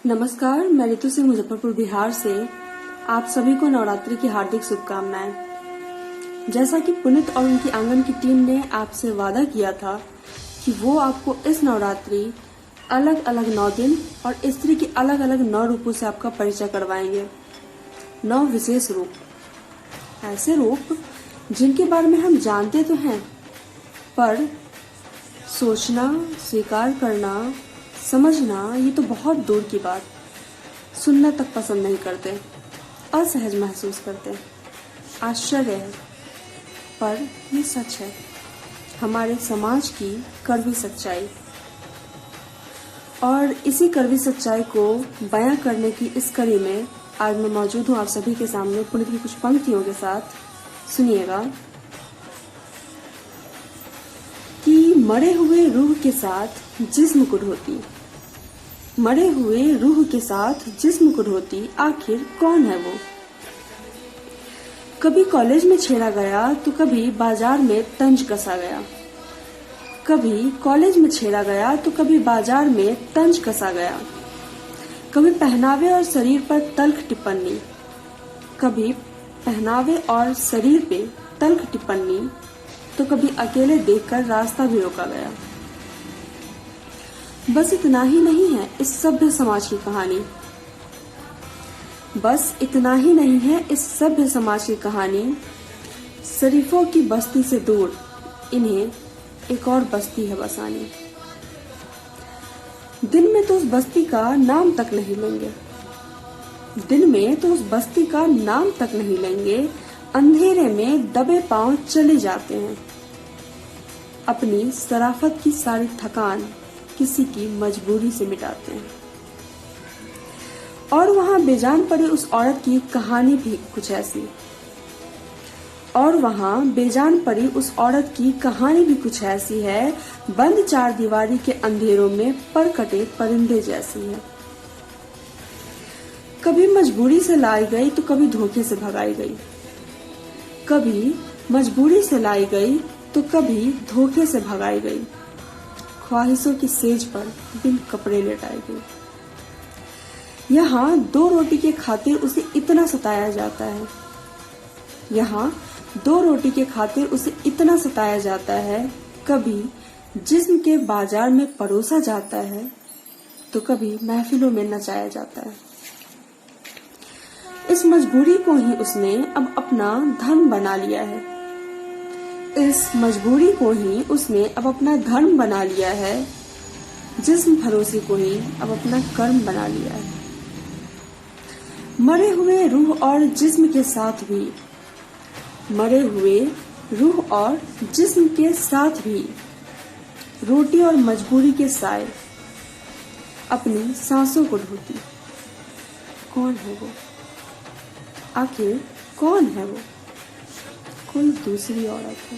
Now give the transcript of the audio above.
नमस्कार, मैं रितु सिंह मुजफ्फरपुर बिहार से आप सभी को नवरात्रि की हार्दिक शुभकामनाएं। जैसा कि पुनीत और उनकी आंगन की टीम ने आपसे वादा किया था कि वो आपको इस नवरात्रि अलग अलग 9 दिन और स्त्री की अलग अलग 9 रूपों से आपका परिचय करवाएंगे। 9 विशेष रूप, ऐसे रूप जिनके बारे में हम जानते तो हैं, पर सोचना, स्वीकार करना, समझना ये तो बहुत दूर की बात। सुनना तक पसंद नहीं करते, असहज महसूस करते। आश्चर्य है, पर ये सच है, हमारे समाज की कड़वी सच्चाई। और इसी कड़वी सच्चाई को बयां करने की इस कड़ी में आज मैं मौजूद हूँ आप सभी के सामने पुनीत की कुछ पंक्तियों के साथ। सुनिएगा कि मरे हुए रूह के साथ जिस्म को ढोती, मरे हुए रूह के साथ जिस्म को ढोती, आखिर कौन है वो? कभी कॉलेज में छेड़ा गया तो कभी बाजार में तंज कसा गया, कभी कॉलेज में छेड़ा गया तो कभी बाजार में तंज कसा गया। कभी पहनावे और शरीर पर तल्ख टिप्पणी, कभी पहनावे और शरीर पे तल्ख टिप्पणी, तो कभी अकेले देखकर रास्ता भी रोका गया। बस इतना ही नहीं है इस सभ्य समाज की कहानी, बस इतना ही नहीं है इस सभ्य समाज की कहानी। शरीफों की बस्ती से दूर इन्हें एक और बस्ती है बसानी। दिन में तो उस बस्ती का नाम तक नहीं लेंगे, दिन में तो उस बस्ती का नाम तक नहीं लेंगे। अंधेरे में दबे पांव चले जाते हैं, अपनी शराफत की सारी थकान किसी की मजबूरी से मिटाते हैं। और वहां बेजान पड़ी उस औरत की कहानी भी कुछ ऐसी, और वहां बेजान पड़ी उस औरत की कहानी भी कुछ ऐसी है। बंद 4 दीवारी के अंधेरों में पर कटे परिंदे जैसी है। कभी मजबूरी से लाई गई तो कभी धोखे से भगाई गई, कभी मजबूरी से लाई गई तो कभी धोखे से भगाई गई। ख्वाहिशों की सेज पर बिन कपड़े लेटाई गई। यहाँ 2 रोटी के खातिर उसे इतना सताया जाता है, यहाँ 2 रोटी के खातिर उसे इतना सताया जाता है। कभी जिस्म के बाजार में परोसा जाता है तो कभी महफिलों में नचाया जाता है। इस मजबूरी को ही उसने अब अपना धर्म बना लिया है, इस मजबूरी को ही उसने अब अपना धर्म बना लिया है। जिस्म भरोसे को ही अब अपना कर्म बना लिया है। मरे हुए रूह और जिस्म के साथ भी, मरे हुए रूह और जिस्म के साथ भी रोटी और मजबूरी के साए अपनी सांसों को ढोती। कौन है वो? आखिर कौन है वो? कोई दूसरी औरत है।